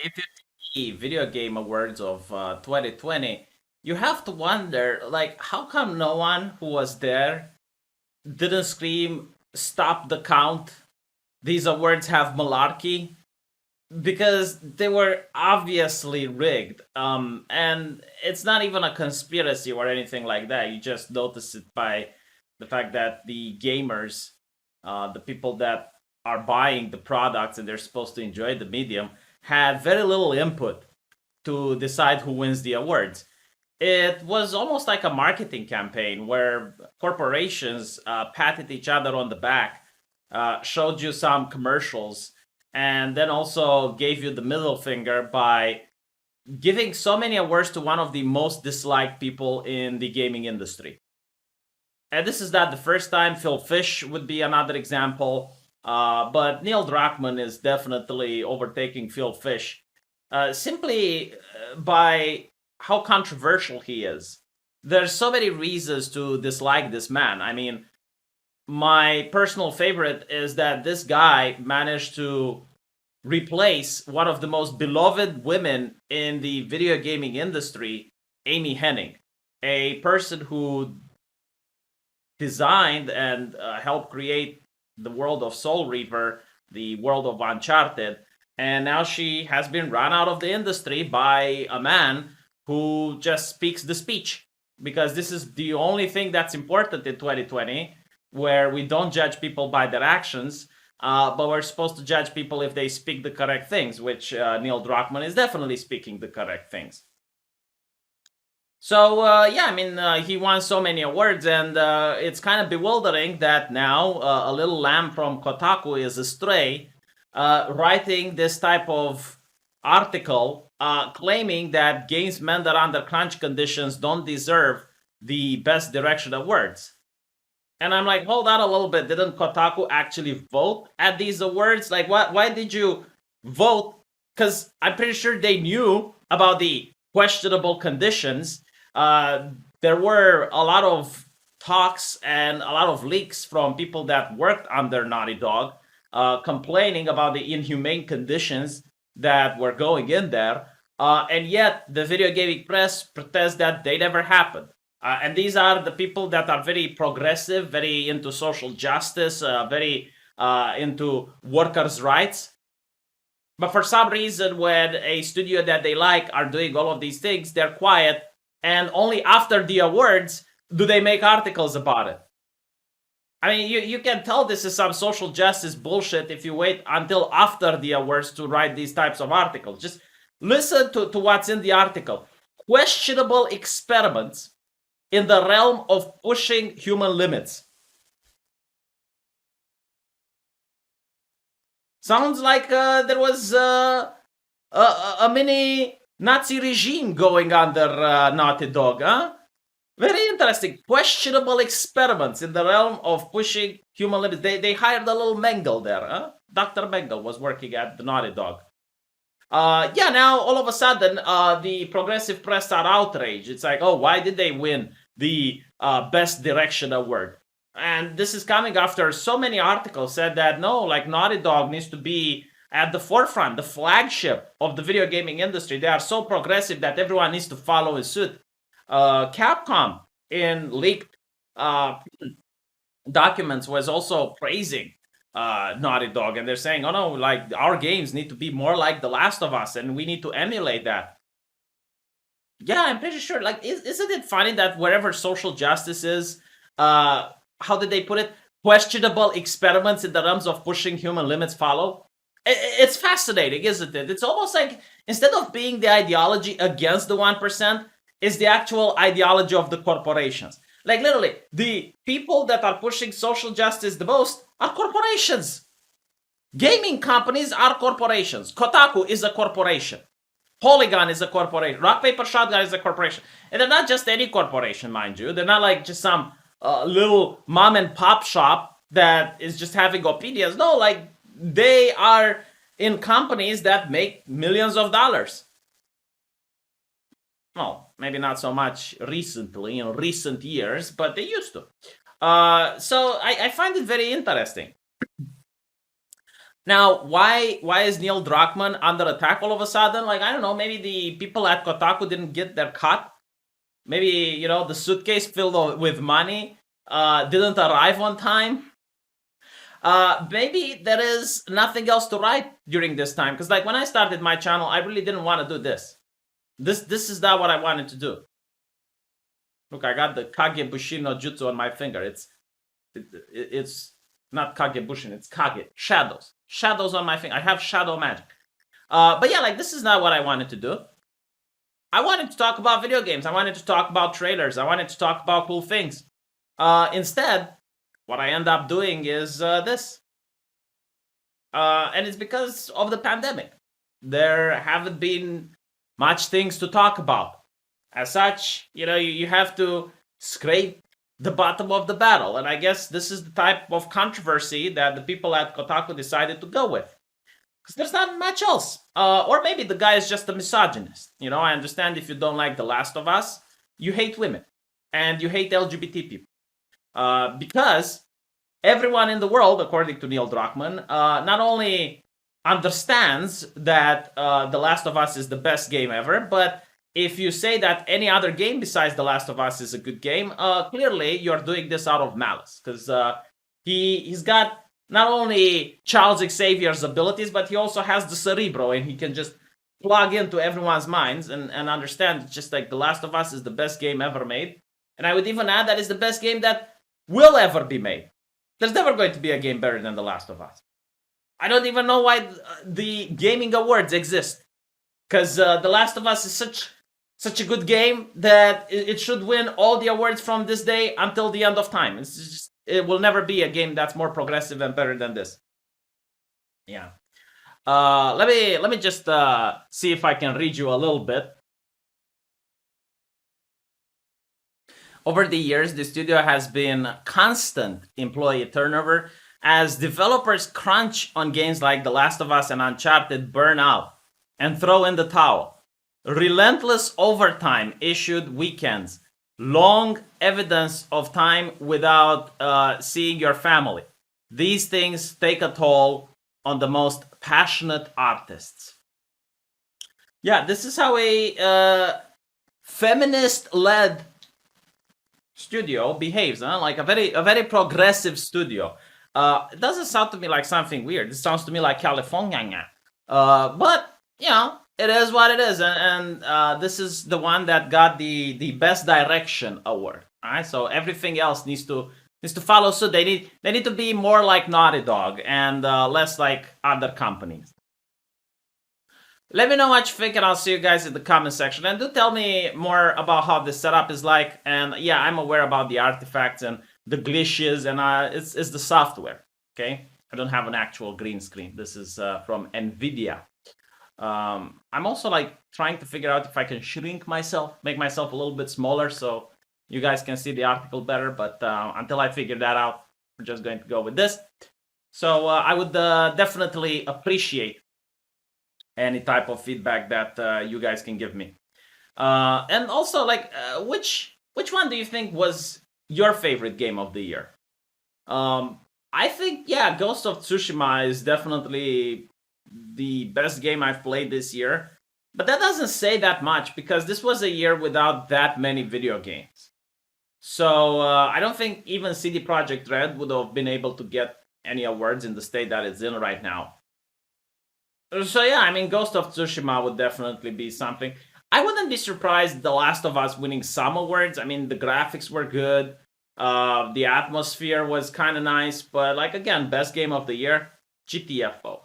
if you see video game awards of 2020, you have to wonder, like, how come no one who was there didn't scream, "Stop the count"? These awards have malarkey because they were obviously rigged. And it's not even a conspiracy or anything like that. You just notice it by the fact that the gamers, the people that are buying the products and they're supposed to enjoy the medium, had very little input to decide who wins the awards. It was almost like a marketing campaign where corporations patted each other on the back, showed you some commercials, and then also gave you the middle finger by giving so many awards to one of the most disliked people in the gaming industry. And this is not the first time. Phil Fish would be another example. But Neil Druckmann is definitely overtaking Phil Fish simply by how controversial he is. There's so many reasons to dislike this man. I mean, my personal favorite is that this guy managed to replace one of the most beloved women in the video gaming industry, Amy Hennig, a person who designed and helped create the world of Soul Reaper, the world of Uncharted, and now she has been run out of the industry by a man who just speaks the speech, because this is the only thing that's important in 2020, where we don't judge people by their actions, but we're supposed to judge people if they speak the correct things, which Neil Druckmann is definitely speaking the correct things. So yeah, I mean, he won so many awards, and it's kind of bewildering that now a little lamb from Kotaku is astray, writing this type of article claiming that games meant that under crunch conditions don't deserve the Best Direction awards. And I'm like, hold on a little bit. Didn't Kotaku actually vote at these awards? Like, what? Why did you vote? Because I'm pretty sure they knew about the questionable conditions. There were a lot of talks and a lot of leaks from people that worked under Naughty Dog, complaining about the inhumane conditions that were going in there. And yet, the video gaming press protests that they never happened. And these are the people that are very progressive, very into social justice, very into workers' rights. But for some reason, when a studio that they like are doing all of these things, they're quiet. And only after the awards do they make articles about it. I mean, you can tell this is some social justice bullshit if you wait until after the awards to write these types of articles. Just listen to what's in the article. Questionable experiments in the realm of pushing human limits. Sounds like there was a mini Nazi regime going under Naughty Dog, huh? Very interesting. Questionable experiments in the realm of pushing human limits. They hired a little Mengel there, huh? Dr. Mengel was working at the Naughty Dog. Yeah, now all of a sudden, the progressive press are outraged. It's like, oh, why did they win the Best Direction award? And this is coming after so many articles said that no, like Naughty Dog needs to be at the forefront, the flagship of the video gaming industry. They are so progressive that everyone needs to follow in suit. Capcom in leaked documents was also praising Naughty Dog, and they're saying, "Oh no, like our games need to be more like The Last of Us, and we need to emulate that." Yeah, I'm pretty sure. Like, isn't it funny that wherever social justice is, how did they put it? Questionable experiments in the realms of pushing human limits follow. It's fascinating, isn't it? It's almost like instead of being the ideology against the 1%, is the actual ideology of the corporations. Like literally, the people that are pushing social justice the most are corporations. Gaming companies are corporations. Kotaku is a corporation. Polygon is a corporation. Rock Paper Shotgun is a corporation. And they're not just any corporation, mind you. They're not like just some little mom and pop shop that is just having opinions. No, like they are in companies that make millions of dollars. Well, maybe not so much recently, in recent years, but they used to. So I find it very interesting. Now, why is Neil Druckmann under attack all of a sudden? Like, I don't know, maybe the people at Kotaku didn't get their cut. Maybe, the suitcase filled with money didn't arrive on time. Maybe there is nothing else to write during this time. Because, like, when I started my channel, I really didn't want to do this. This is not what I wanted to do. Look, I got the Kage Bushi no Jutsu on my finger. It's not Kage Bushin, it's Kage. Shadows. Shadows on my finger. I have shadow magic. But yeah, like, this is not what I wanted to do. I wanted to talk about video games. I wanted to talk about trailers. I wanted to talk about cool things. Instead, what I end up doing is this. And it's because of the pandemic. There haven't been much things to talk about. As such, you have to scrape the bottom of the barrel. And I guess this is the type of controversy that the people at Kotaku decided to go with. Because there's not much else. Or maybe the guy is just a misogynist. I understand if you don't like The Last of Us, you hate women. And you hate LGBT people. Because everyone in the world, according to Neil Druckmann, not only understands that The Last of Us is the best game ever, but if you say that any other game besides The Last of Us is a good game, clearly you're doing this out of malice. Because he's got not only Charles Xavier's abilities, but he also has the Cerebro, and he can just plug into everyone's minds and understand just like The Last of Us is the best game ever made. And I would even add that it's the best game that will ever be made. There's never going to be a game better than The Last of Us. I don't even know why the gaming awards exist. Because The Last of Us is such a good game that it should win all the awards from this day until the end of time. It will never be a game that's more progressive and better than this. Yeah. Let me just see if I can read you a little bit. Over the years, the studio has been constant employee turnover as developers crunch on games like The Last of Us and Uncharted, burn out and throw in the towel. Relentless overtime, issued weekends, long evidence of time without seeing your family. These things take a toll on the most passionate artists. Yeah, this is how a feminist-led studio behaves, huh? Like a very progressive studio. It doesn't sound to me like something weird. It sounds to me like California. But it is what it is, and this is the one that got the best direction award. All right, so everything else needs to follow suit. They need to be more like Naughty Dog and less like other companies. Let me know what you think, and I'll see you guys in the comment section. And do tell me more about how this setup is like. And yeah, I'm aware about the artifacts and the glitches, and it's the software. Okay, I don't have an actual green screen. This is from NVIDIA. I'm also like trying to figure out if I can shrink myself, make myself a little bit smaller so you guys can see the article better. But until I figure that out, we're just going to go with this. So I would definitely appreciate any type of feedback that you guys can give me. And also, like, which one do you think was your favorite game of the year? I think, yeah, Ghost of Tsushima is definitely the best game I've played this year. But that doesn't say that much because this was a year without that many video games. So I don't think even CD Projekt Red would have been able to get any awards in the state that it's in right now. So yeah, I mean, Ghost of Tsushima would definitely be something. I wouldn't be surprised The Last of Us winning some awards. I mean, the graphics were good. The atmosphere was kind of nice. But like, again, best game of the year, GTFO.